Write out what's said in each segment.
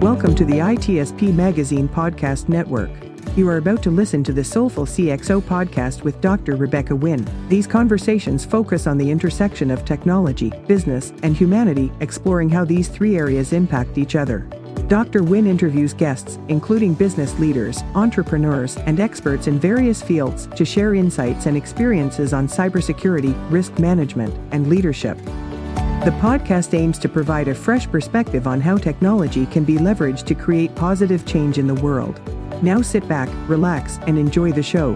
Welcome to the ITSP Magazine Podcast Network. You are about to listen to the Soulful CXO podcast with Dr. Rebecca Wynn. These conversations focus on the intersection of technology, business, and humanity, exploring how these three areas impact each other. Dr. Wynn interviews guests, including business leaders, entrepreneurs, and experts in various fields, to share insights and experiences on cybersecurity, risk management, and leadership. The podcast aims to provide a fresh perspective on how technology can be leveraged to create positive change in the world. Now sit back, relax, and enjoy the show.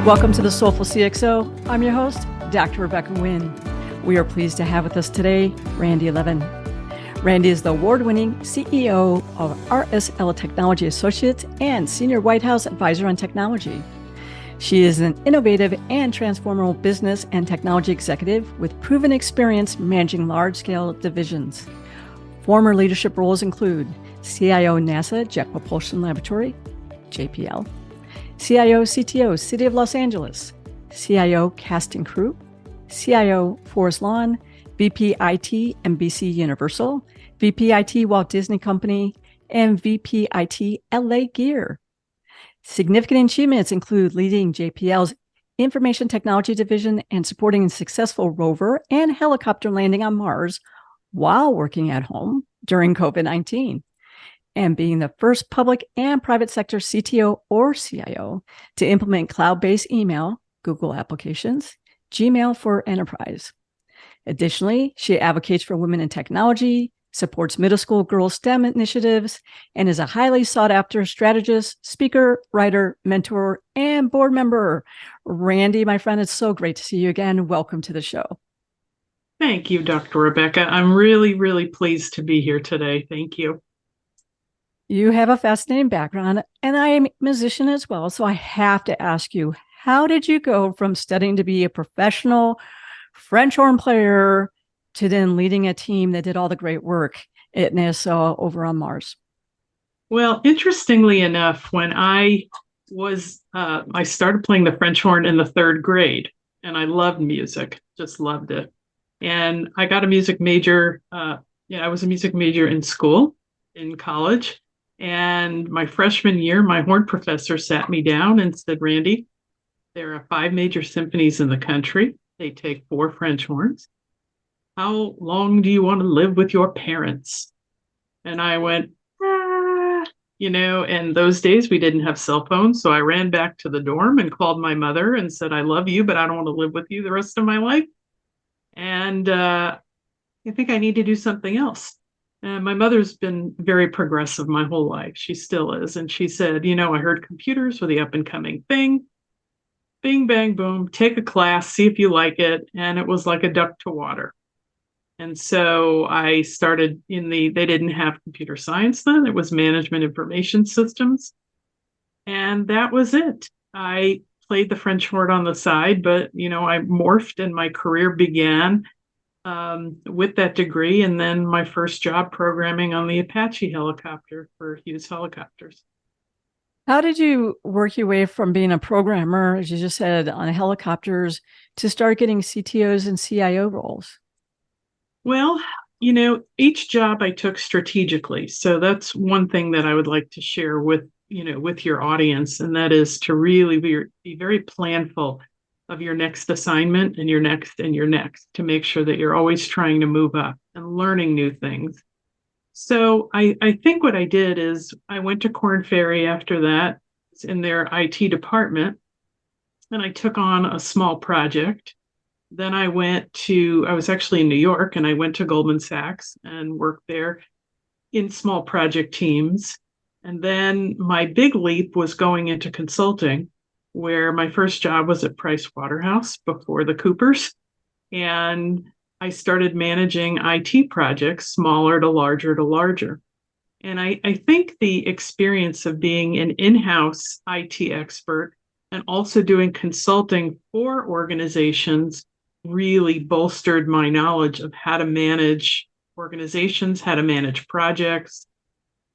Welcome to the Soulful CXO. I'm your host, Dr. Rebecca Wynn. We are pleased to have with us today, Randi Levin. Randi is the award-winning CEO of RSL Technology Associates and Senior White House Advisor on Technology. She is an innovative and transformational business and technology executive with proven experience managing large-scale divisions. Former leadership roles include CIO NASA Jet Propulsion Laboratory, JPL, CIO CTO City of Los Angeles, CIO Cast and Crew, CIO Forest Lawn, VP IT NBC Universal, VP IT Walt Disney Company, and VP IT LA Gear. Significant achievements include leading JPL's Information Technology Division and supporting a successful rover and helicopter landing on Mars while working at home during COVID-19, and being the first public and private sector CTO or CIO to implement cloud-based email, Google applications, Gmail for enterprise. Additionally, she advocates for women in technology, supports middle school girls STEM initiatives, and is a highly sought-after strategist, speaker, writer, mentor, and board member. Randi, my friend, it's so great to see you again. Welcome to the show. Thank you, Dr. Rebecca. I'm really, really pleased to be here today. Thank you. You have a fascinating background, and I am a musician as well, so I have to ask you, how did you go from studying to be a professional French horn player to then leading a team that did all the great work at NASA over on Mars? Well, interestingly enough, when I started playing the French horn in the third grade, and I loved music, just loved it. And I got a music major. I was a music major in school, in college. And my freshman year, my horn professor sat me down and said, Randi, there are 5 major symphonies in the country. They take 4 French horns. How long do you want to live with your parents? And I went, and those days we didn't have cell phones. So I ran back to the dorm and called my mother and said, I love you, but I don't want to live with you the rest of my life. And I think I need to do something else. And my mother's been very progressive my whole life. She still is. And she said, I heard computers were the up and coming thing. Bing, bang, boom, take a class, see if you like it. And it was like a duck to water. And so I started they didn't have computer science then. It was management information systems. And that was it. I played the French horn on the side, but, I morphed and my career began with that degree. And then my first job programming on the Apache helicopter for Hughes Helicopters. How did you work your way from being a programmer, as you just said, on helicopters to start getting CTOs and CIO roles? Well, each job I took strategically. So that's one thing that I would like to share with your audience. And that is to really be very planful of your next assignment and your next to make sure that you're always trying to move up and learning new things. So I think what I did is I went to Korn Ferry after that in their IT department, and I took on a small project. Then I was actually in New York, and I went to Goldman Sachs and worked there in small project teams. And then my big leap was going into consulting, where my first job was at Price Waterhouse before the Coopers. And I started managing IT projects, smaller to larger to larger. And I think the experience of being an in-house IT expert and also doing consulting for organizations really bolstered my knowledge of how to manage organizations, how to manage projects.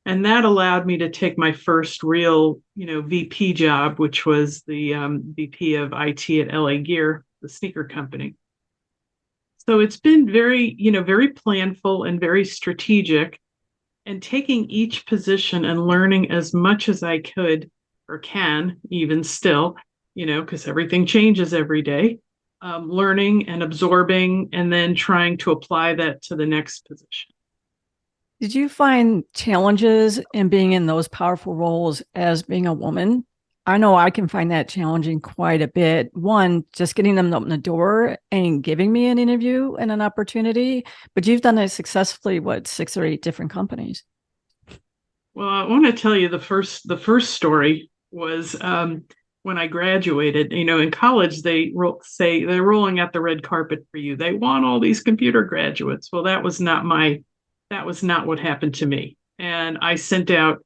And that allowed me to take my first real, VP job, which was the VP of IT at LA Gear, the sneaker company. So it's been very, very planful and very strategic, and taking each position and learning as much as I could or can, even still, because everything changes every day, learning and absorbing, and then trying to apply that to the next position. Did you find challenges in being in those powerful roles as being a woman? I know I can find that challenging quite a bit. One, just getting them to open the door and giving me an interview and an opportunity. But you've done it successfully, 6 or 8 different companies? Well, I want to tell you the first story was when I graduated. In college, they say they're rolling out the red carpet for you. They want all these computer graduates. Well, that was not what happened to me. And I sent out,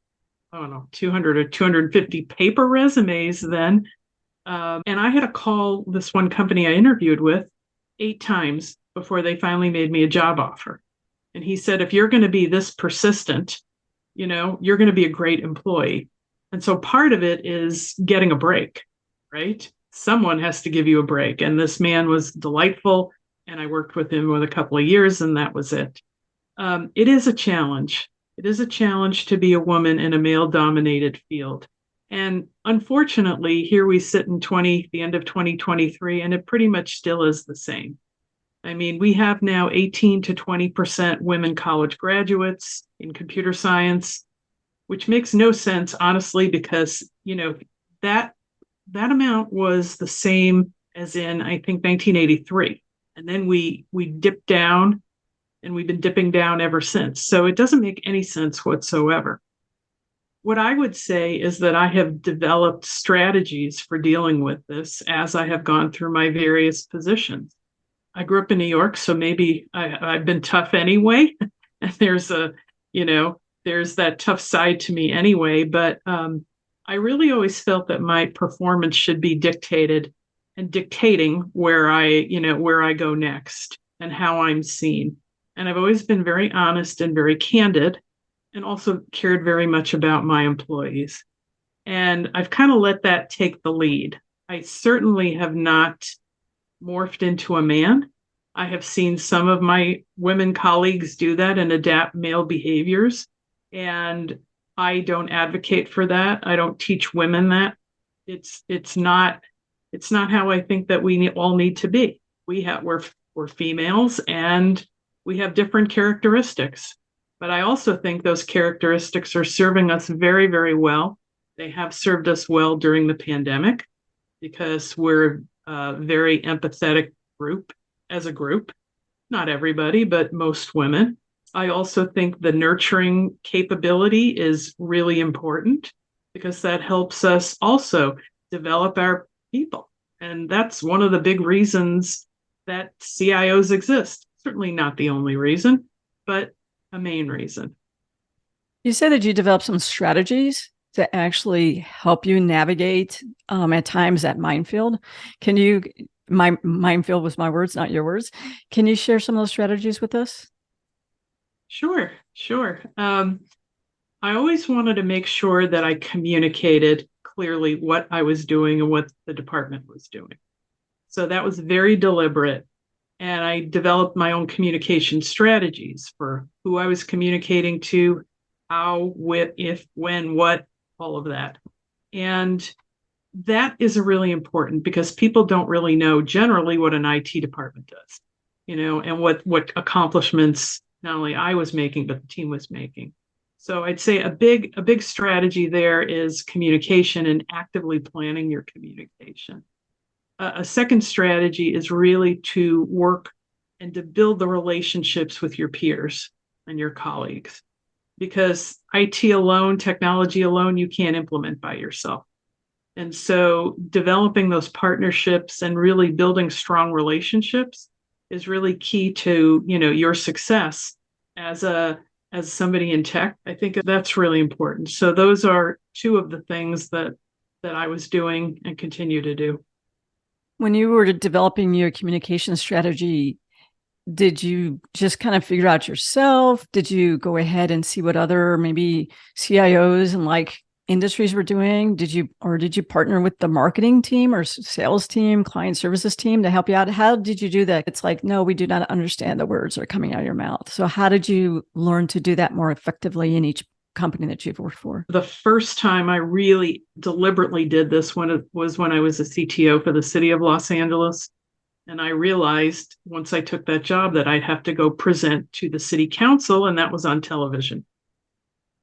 I don't know, 200 or 250 paper resumes then. And I had to call this one company I interviewed with 8 times before they finally made me a job offer. And he said, if you're going to be this persistent, you're going to be a great employee. And so part of it is getting a break, right? Someone has to give you a break. And this man was delightful. And I worked with him with a couple of years, and that was it. It is a challenge. It is a challenge to be a woman in a male-dominated field. And unfortunately, here we sit in the end of 2023, and it pretty much still is the same. I mean, we have now 18 to 20% women college graduates in computer science, which makes no sense, honestly, because, that amount was the same as in, I think, 1983. And then we dipped down, and we've been dipping down ever since. So it doesn't make any sense whatsoever. What I would say is that I have developed strategies for dealing with this as I have gone through my various positions. I grew up in New York, so maybe I've been tough anyway. And there's that tough side to me anyway. But I really always felt that my performance should be dictated and dictating where I go next and how I'm seen. And I've always been very honest and very candid, and also cared very much about my employees. And I've kind of let that take the lead. I certainly have not morphed into a man. I have seen some of my women colleagues do that and adapt male behaviors. And I don't advocate for that. I don't teach women that. It's not how I think that we all need to be. We're females, and we have different characteristics. But I also think those characteristics are serving us very, very well. They have served us well during the pandemic because we're a very empathetic group as a group. Not everybody, but most women. I also think the nurturing capability is really important because that helps us also develop our people. And that's one of the big reasons that CIOs exist. Certainly not the only reason, but a main reason. You said that you developed some strategies to actually help you navigate at times that minefield. My minefield was my words, not your words. Can you share some of those strategies with us? Sure. I always wanted to make sure that I communicated clearly what I was doing and what the department was doing. So that was very deliberate. And I developed my own communication strategies for who I was communicating to, how, with, if, when, what, all of that. And that is really important because people don't really know generally what an IT department does, and what accomplishments not only I was making, but the team was making. So I'd say a big strategy there is communication and actively planning your communication. A second strategy is really to work and to build the relationships with your peers and your colleagues, because IT alone, technology alone, you can't implement by yourself. And so developing those partnerships and really building strong relationships is really key to, your success as somebody in tech. I think that's really important. So those are two of the things that I was doing and continue to do. When you were developing your communication strategy, did you just kind of figure out yourself? Did you go ahead and see what other maybe CIOs and industries were doing? Did you partner with the marketing team or sales team, client services team to help you out? How did you do that? It's like, no, we do not understand the words that are coming out of your mouth. So how did you learn to do that more effectively in each company that you've worked for? The first time I really deliberately did this when I was a CTO for the city of Los Angeles. And I realized once I took that job that I'd have to go present to the city council, and that was on television.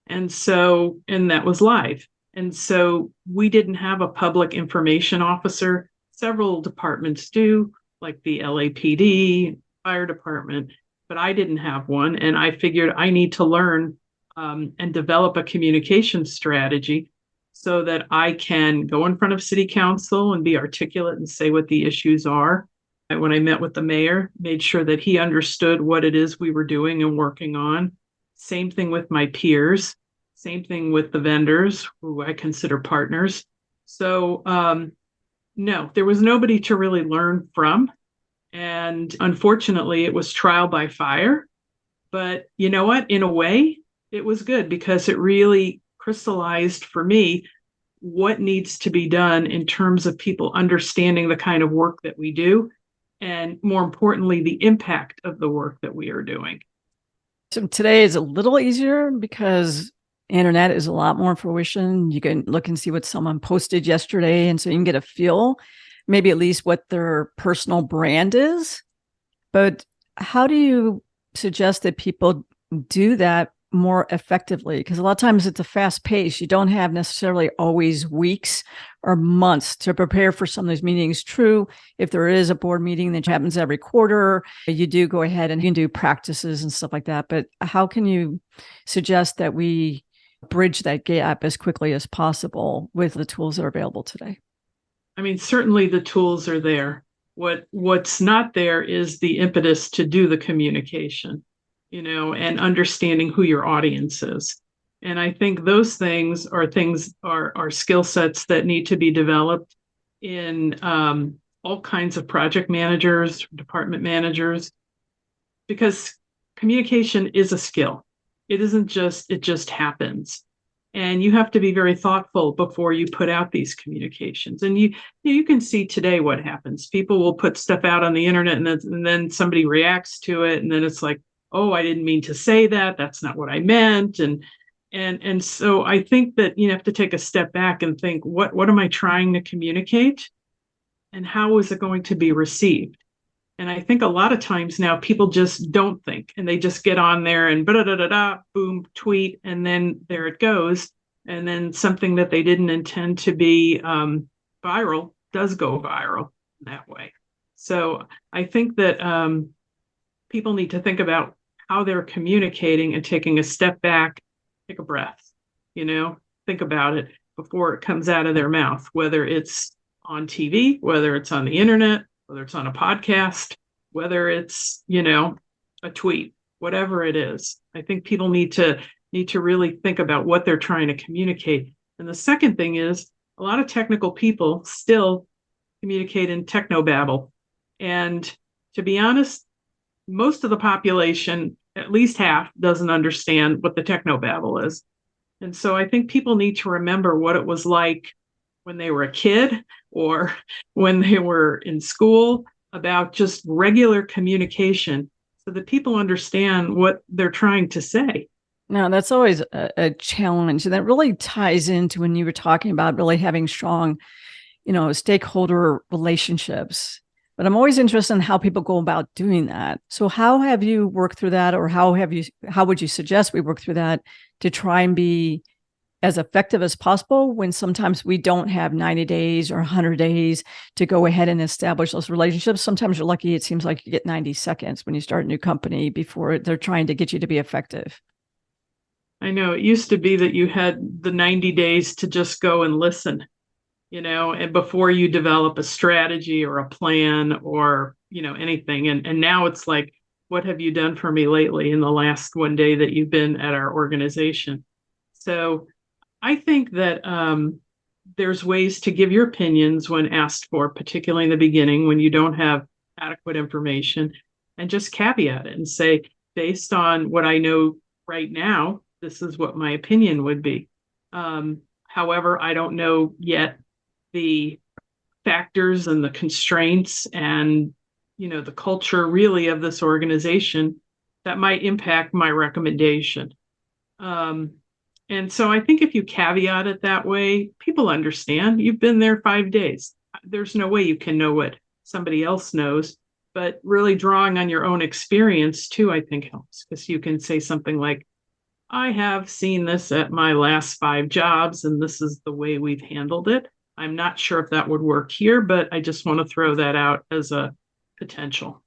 And that was live. And so we didn't have a public information officer. Several departments do, like the LAPD, fire department, but I didn't have one. And I figured I need to learn and develop a communication strategy so that I can go in front of city council and be articulate and say what the issues are. And when I met with the mayor, made sure that he understood what it is we were doing and working on. Same thing with my peers, same thing with the vendors who I consider partners. So no, there was nobody to really learn from. And unfortunately, it was trial by fire. But you know what? In a way, it was good because it really crystallized for me what needs to be done in terms of people understanding the kind of work that we do, and more importantly, the impact of the work that we are doing. So today is a little easier because internet is a lot more fruition. You can look and see what someone posted yesterday, and so you can get a feel, maybe at least what their personal brand is. But how do you suggest that people do that more effectively? Because a lot of times it's a fast pace. You don't have necessarily always weeks or months to prepare for some of these meetings. True, if there is a board meeting that happens every quarter, you do go ahead and you can do practices and stuff like that. But how can you suggest that we bridge that gap as quickly as possible with the tools that are available today? I mean, certainly the tools are there. What's not there is the impetus to do the communication, and understanding who your audience is. And I think those things are skill sets that need to be developed in all kinds of project managers, department managers, because communication is a skill. It just happens. And you have to be very thoughtful before you put out these communications. And you can see today what happens. People will put stuff out on the internet, and then somebody reacts to it, and then it's like, oh, I didn't mean to say that. That's not what I meant. And so I think that you have to take a step back and think, what am I trying to communicate? And how is it going to be received? And I think a lot of times now people just don't think, and they just get on there and boom, tweet, and then there it goes. And then something that they didn't intend to be viral does go viral that way. So I think that people need to think about how they're communicating and taking a step back, take a breath, think about it before it comes out of their mouth, whether it's on TV, whether it's on the internet, whether it's on a podcast, whether it's, a tweet, whatever it is. I think people need to really think about what they're trying to communicate. And the second thing is a lot of technical people still communicate in technobabble. And to be honest, most of the population, at least half, doesn't understand what the technobabble is. And so I think people need to remember what it was like when they were a kid or when they were in school, about just regular communication so that people understand what they're trying to say. Now, that's always a challenge. And that really ties into when you were talking about really having strong, stakeholder relationships. But I'm always interested in how people go about doing that. So how have you worked through that, or how would you suggest we work through that to try and be as effective as possible when sometimes we don't have 90 days or 100 days to go ahead and establish those relationships? Sometimes you're lucky. It seems like you get 90 seconds when you start a new company before they're trying to get you to be effective. I know it used to be that you had the 90 days to just go and listen, and before you develop a strategy or a plan or, anything. And now it's like, what have you done for me lately in the last one day that you've been at our organization? So I think that there's ways to give your opinions when asked for, particularly in the beginning when you don't have adequate information, and just caveat it and say, based on what I know right now, this is what my opinion would be. However, I don't know yet the factors and the constraints and, the culture really of this organization that might impact my recommendation. And so I think if you caveat it that way, people understand. You've been there 5 days. There's no way you can know what somebody else knows, but really drawing on your own experience too, I think helps, because you can say something like, I have seen this at my last 5 jobs, and this is the way we've handled it. I'm not sure if that would work here, but I just want to throw that out as a potential.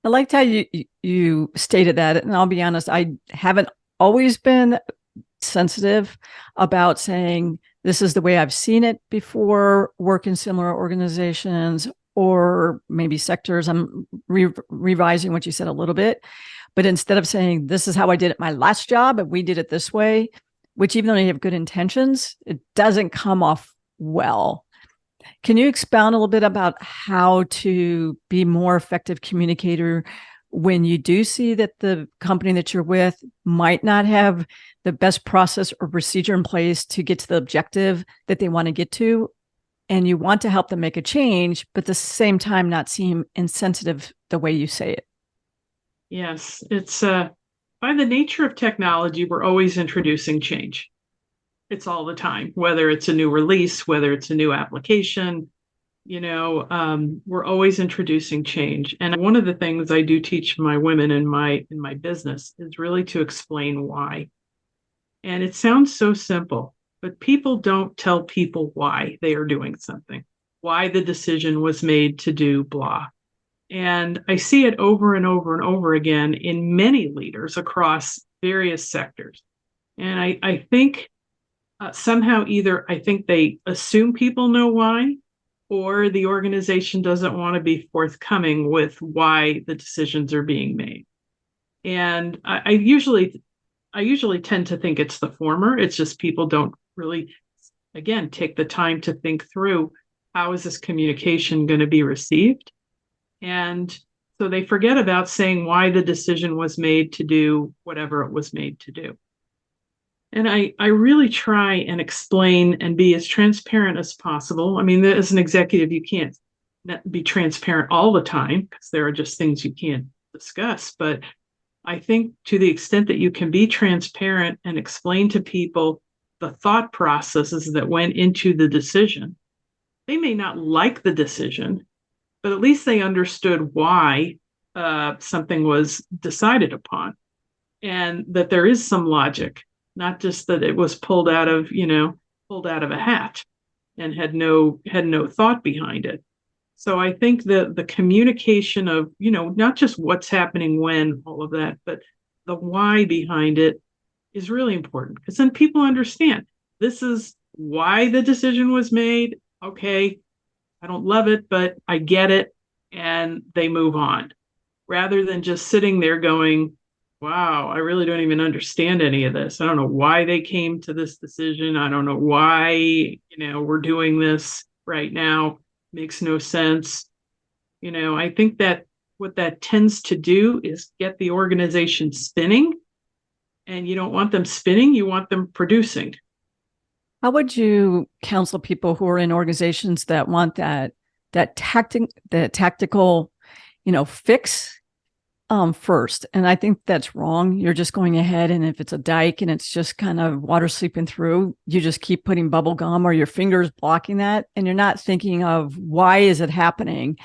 I liked how you stated that, and I'll be honest, I haven't always been sensitive about saying this is the way I've seen it before, work in similar organizations or maybe sectors. I'm revising what you said a little bit, but instead of saying this is how I did it my last job and we did it this way, which even though you have good intentions, it doesn't come off well. Can you expound a little bit about how to be more effective communicator when you do see that the company that you're with might not have the best process or procedure in place to get to the objective that they want to get to, and you want to help them make a change, but at the same time not seem insensitive the way you say it? Yes, it's by the nature of technology, we're always introducing change. It's all the time, whether it's a new release, whether it's a new application, we're always introducing change. And one of the things I do teach my women in my business is really to explain why. And it sounds so simple, but people don't tell people why they are doing something, why the decision was made to do blah. And I see it over and over and over again in many leaders across various sectors. And I think somehow either I think they assume people know why, or the organization doesn't want to be forthcoming with why the decisions are being made. And I usually tend to think it's the former. It's just people don't really, again, take the time to think through how is this communication going to be received. And so they forget about saying why the decision was made to do whatever it was made to do. And I really try and explain and be as transparent as possible. I mean, as an executive, you can't be transparent all the time because there are just things you can't discuss. But I think to the extent that you can be transparent and explain to people the thought processes that went into the decision, they may not like the decision, but at least they understood why something was decided upon, and that there is some logic, not just that it was pulled out of a hat and had no thought behind it. So I think that the communication of, not just what's happening when, all of that, but the why behind it is really important, because then people understand this is why the decision was made. Okay, I don't love it, but I get it. And they move on, rather than just sitting there going, wow, I really don't even understand any of this. I don't know why they came to this decision. I don't know why, we're doing this right now. Makes no sense. I think that what that tends to do is get the organization spinning, and you don't want them spinning, you want them producing. How would you counsel people who are in organizations that want that tactical, fix first? And I think that's wrong. You're just going ahead, and if it's a dike and it's just kind of water seeping through, you just keep putting bubble gum or your fingers blocking that, and you're not thinking of why is it happening.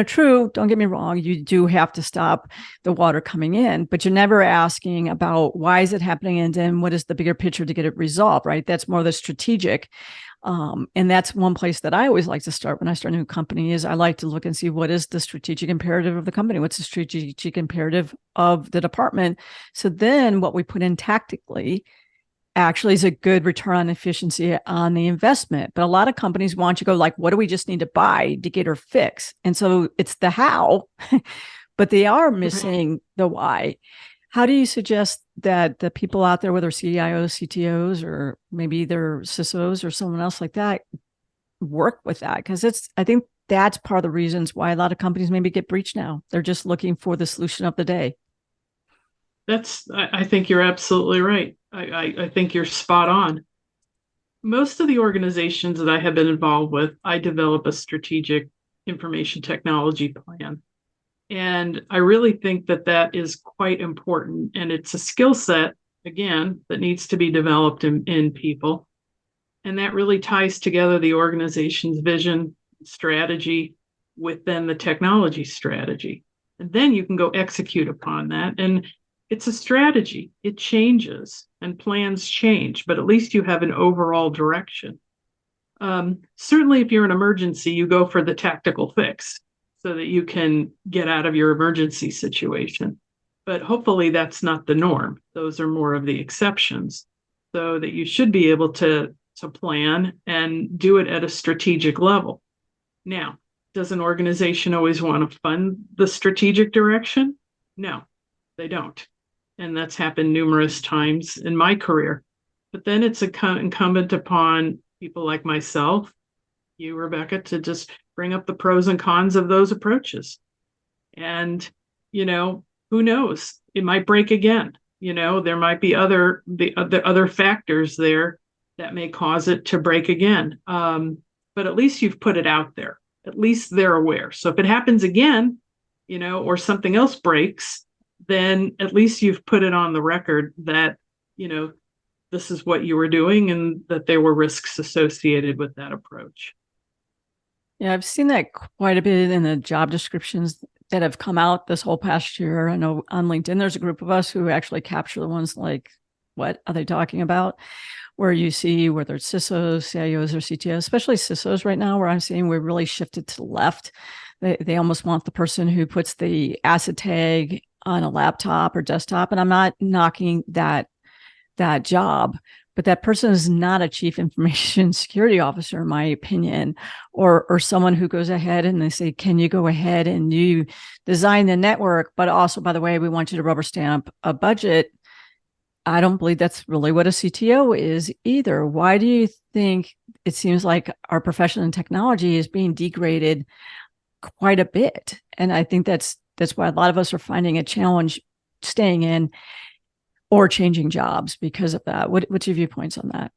True, don't get me wrong, you do have to stop the water coming in, but you're never asking about why is it happening and then what is the bigger picture to get it resolved, right? That's more the strategic. And that's one place that I always like to start when I start a new company. Is I like to look and see what is the strategic imperative of the company, what's the strategic imperative of the department. So then what we put in tactically actually is a good return on efficiency on the investment. But a lot of companies want you to go like, what do we just need to buy to get or fix? And so it's the how, but they are missing the why. How do you suggest that the people out there, whether CIOs, CTOs, or maybe they're CISOs or someone else like that, work with that? Because I think that's part of the reasons why a lot of companies maybe get breached now. They're just looking for the solution of the day. I think you're absolutely right. I think you're spot on. most of the organizations that I have been involved with, I develop a strategic information technology plan. And I really think that that is quite important. And it's a skill set, again, that needs to be developed in people. And that really ties together the organization's vision, strategy with then the technology strategy. And then you can go execute upon that. And it's a strategy, it changes and plans change, but at least you have an overall direction. Certainly, if you're an emergency, you go for the tactical fix so that you can get out of your emergency situation. But hopefully, that's not the norm. Those are more of the exceptions. So that you should be able to plan and do it at a strategic level. Now, does an organization always want to fund the strategic direction? No, they don't. And that's happened numerous times in my career. But then it's incumbent upon people like myself, you, Rebecca, to just bring up the pros and cons of those approaches. And, who knows? It might break again. There might be other factors there that may cause it to break again. But at least you've put it out there. At least they're aware. So if it happens again, or something else breaks, then at least you've put it on the record that, this is what you were doing and that there were risks associated with that approach. Yeah, I've seen that quite a bit in the job descriptions that have come out this whole past year. I know on LinkedIn, there's a group of us who actually capture the ones like, what are they talking about? Where you see whether it's CISOs, CIOs, or CTOs, especially CISOs right now, where I'm seeing we've really shifted to the left. They almost want the person who puts the asset tag on a laptop or desktop. And I'm not knocking that job, but that person is not a chief information security officer, in my opinion, or someone who goes ahead and they say, can you go ahead and you design the network, but also, by the way, we want you to rubber stamp a budget. I don't believe that's really what a CTO is either. Why do you think it seems like our profession in technology is being degraded quite a bit? And I think that's why a lot of us are finding a challenge staying in or changing jobs because of that. What's your viewpoints on that?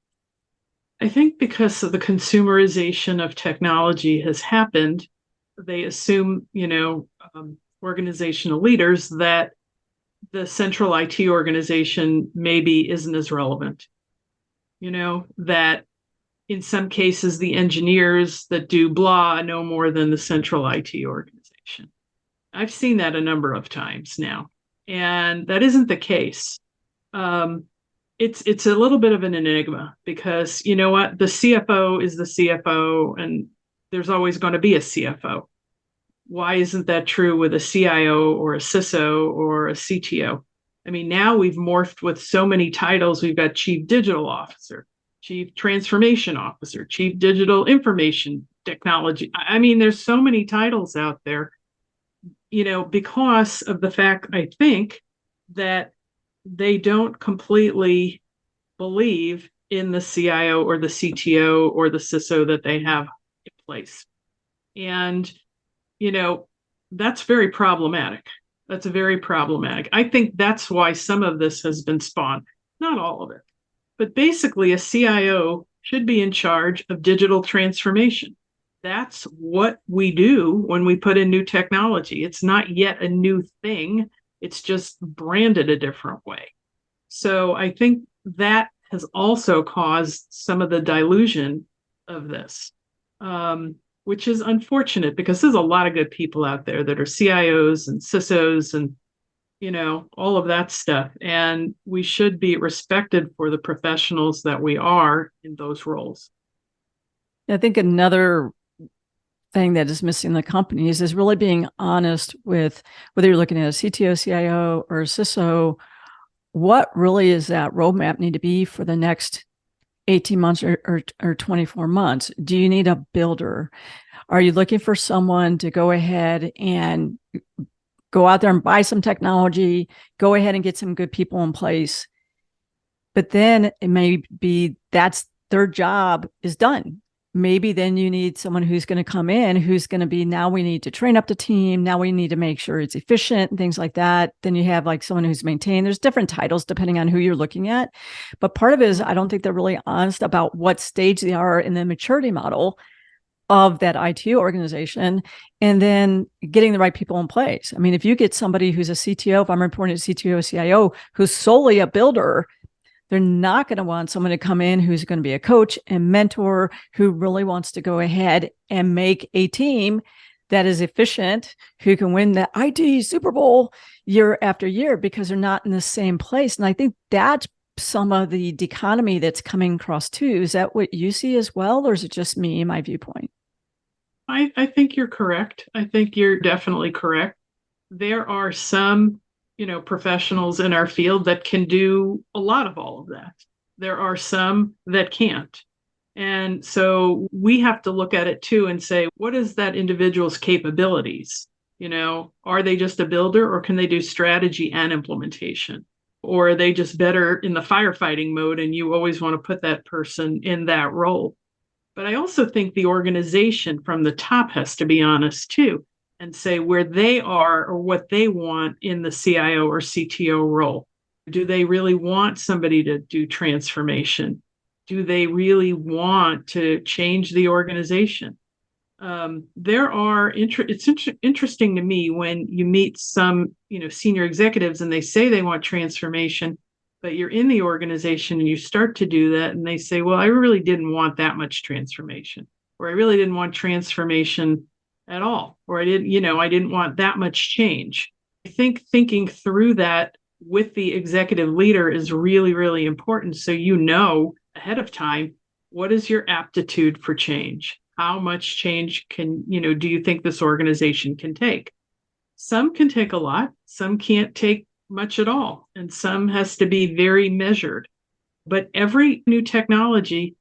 I think because of the consumerization of technology has happened, they assume, organizational leaders that the central IT organization maybe isn't as relevant. That in some cases, the engineers that do blah know more than the central IT organization. I've seen that a number of times now, and that isn't the case. It's a little bit of an enigma because you know what? The CFO is the CFO, and there's always going to be a CFO. Why isn't that true with a CIO or a CISO or a CTO? I mean, now we've morphed with so many titles. We've got Chief Digital Officer, Chief Transformation Officer, Chief Digital Information Technology. I mean, there's so many titles out there, because of the fact, I think, that they don't completely believe in the CIO or the CTO or the CISO that they have in place. And that's very problematic. That's very problematic. I think that's why some of this has been spawned, not all of it. But basically, a CIO should be in charge of digital transformation. That's what we do when we put in new technology. It's not yet a new thing. It's just branded a different way. So I think that has also caused some of the dilution of this. Which is unfortunate because there's a lot of good people out there that are CIOs and CISOs and, all of that stuff. And we should be respected for the professionals that we are in those roles. I think another thing that is missing in the companies is really being honest with whether you're looking at a CTO, CIO, or a CISO, what really is that roadmap need to be for the next 18 months or 24 months? Do you need a builder? Are you looking for someone to go ahead and go out there and buy some technology, go ahead and get some good people in place? But then it may be that's their job is done. maybe then you need someone who's going to come in, who's going to be, now we need to train up the team. Now we need to make sure it's efficient and things like that. Then you have like someone who's maintained. There's different titles depending on who you're looking at. But part of it is, I don't think they're really honest about what stage they are in the maturity model of that IT organization, and then getting the right people in place. I mean, if you get somebody who's a CTO, if I'm reporting to CTO, CIO, who's solely a builder, they're not going to want someone to come in who's going to be a coach and mentor, who really wants to go ahead and make a team that is efficient, who can win the IT Super Bowl year after year, because they're not in the same place. And I think that's some of the dichotomy that's coming across too. Is that what you see as well, or is it just me, my viewpoint? I think you're correct. I think you're definitely correct. There are some professionals in our field that can do a lot of all of that. There are some that can't. And so we have to look at it too and say, what is that individual's capabilities? Are they just a builder, or can they do strategy and implementation? Or are they just better in the firefighting mode, and you always want to put that person in that role? But I also think the organization from the top has to be honest too, and say where they are or what they want in the CIO or CTO role. Do they really want somebody to do transformation? Do they really want to change the organization? It's interesting to me when you meet some, senior executives, and they say they want transformation, but you're in the organization and you start to do that, and they say, well, I really didn't want that much transformation, or I really didn't want transformation at all, or I didn't want that much change. I think thinking through that with the executive leader is really, really important. So ahead of time, what is your aptitude for change? How much change do you think this organization can take? Some can take a lot, some can't take much at all, and some has to be very measured. But every new technology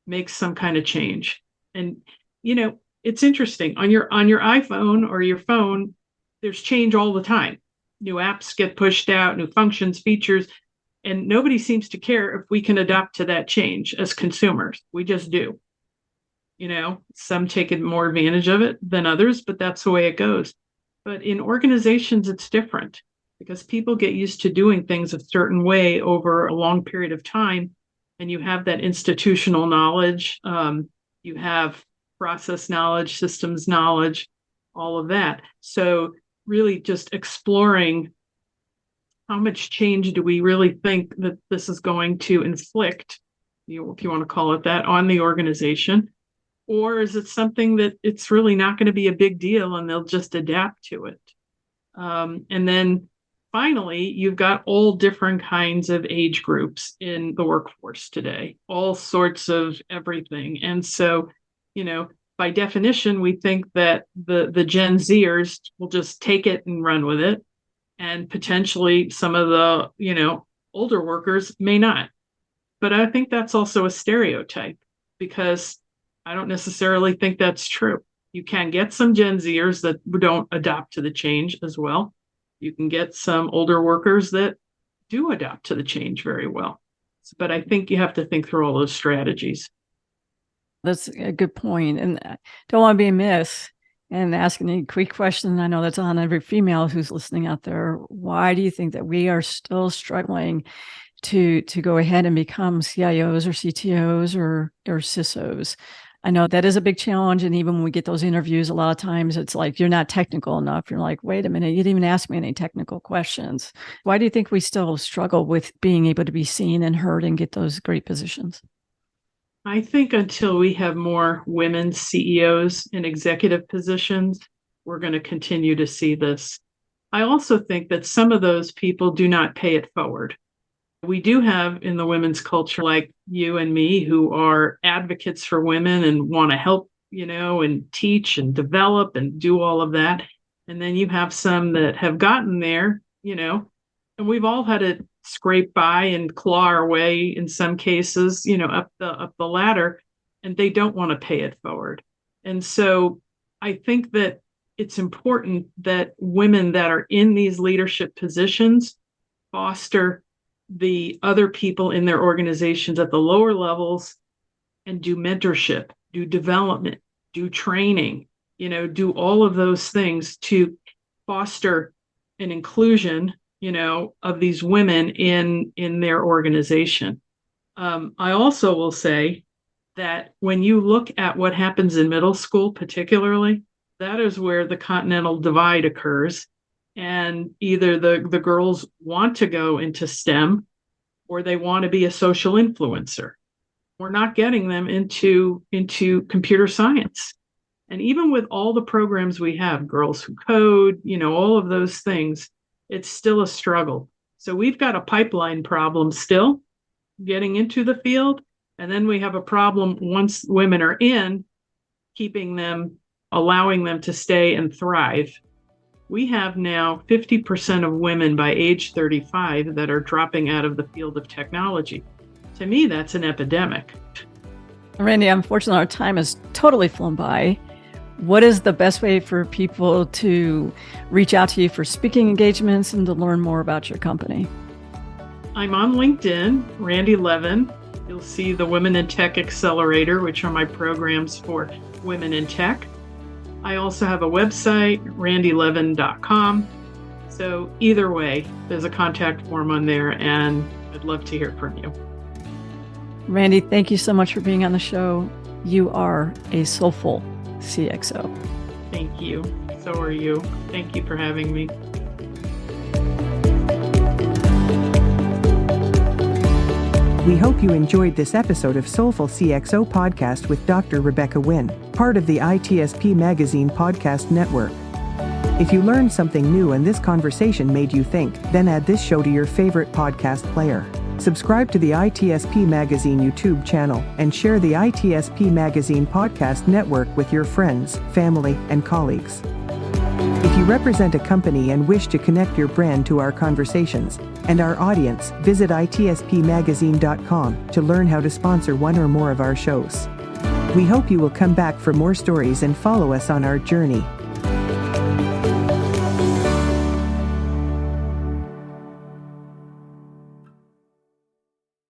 makes some kind of change. And it's interesting. On your iPhone or your phone, there's change all the time. New apps get pushed out, new functions, features, and nobody seems to care if we can adapt to that change as consumers. We just do. Some take more advantage of it than others, but that's the way it goes. But in organizations, it's different, because people get used to doing things a certain way over a long period of time. And you have that institutional knowledge, you have process knowledge, systems knowledge, all of that. So really just exploring how much change do we really think that this is going to inflict, if you want to call it that, on the organization? Or is it something that it's really not going to be a big deal and they'll just adapt to it? And then finally, you've got all different kinds of age groups in the workforce today, all sorts of everything. And so, by definition, we think that the Gen Zers will just take it and run with it. And potentially some of the, older workers may not. But I think that's also a stereotype, because I don't necessarily think that's true. You can get some Gen Zers that don't adapt to the change as well. You can get some older workers that do adapt to the change very well. But I think you have to think through all those strategies. That's a good point. And I don't want to be amiss and asking a quick question. I know that's on every female who's listening out there. Why do you think that we are still struggling to go ahead and become CIOs or CTOs or CISOs? I know that is a big challenge. And even when we get those interviews, a lot of times it's like, you're not technical enough. You're like, wait a minute, you didn't even ask me any technical questions. Why do you think we still struggle with being able to be seen and heard and get those great positions? I think until we have more women CEOs in executive positions, we're going to continue to see this. I also think that some of those people do not pay it forward. We do have in the women's culture, like you and me, who are advocates for women and want to help, and teach and develop and do all of that. And then you have some that have gotten there, and we've all had to scrape by and claw our way in some cases, up the ladder, and they don't want to pay it forward. And so I think that it's important that women that are in these leadership positions foster the other people in their organizations at the lower levels and do mentorship, do development, do training, do all of those things to foster an inclusion, of these women in their organization. I also will say that when you look at what happens in middle school, particularly, that is where the continental divide occurs. And either the girls want to go into STEM or they want to be a social influencer. We're not getting them into computer science. And even with all the programs we have, Girls Who Code, all of those things, it's still a struggle. So we've got a pipeline problem still getting into the field. And then we have a problem once women are in, keeping them, allowing them to stay and thrive. We have now 50% of women by age 35 that are dropping out of the field of technology. To me, that's an epidemic. Randi, unfortunately, our time has totally flown by. What is the best way for people to reach out to you for speaking engagements and to learn more about your company? I'm on LinkedIn, Randi Levin. You'll see the Women in Tech Accelerator, which are my programs for women in tech. I also have a website, randilevin.com. So either way, there's a contact form on there, and I'd love to hear from you. Randi, thank you so much for being on the show. You are a soulful CXO. Thank you. So are you. Thank you for having me. We hope you enjoyed this episode of Soulful CXO Podcast with Dr. Rebecca Wynn, part of the ITSP Magazine Podcast Network. If you learned something new and this conversation made you think, then add this show to your favorite podcast player. Subscribe to the ITSP Magazine YouTube channel and share the ITSP Magazine Podcast Network with your friends, family, and colleagues. If you represent a company and wish to connect your brand to our conversations and our audience, visit itspmagazine.com to learn how to sponsor one or more of our shows. We hope you will come back for more stories and follow us on our journey.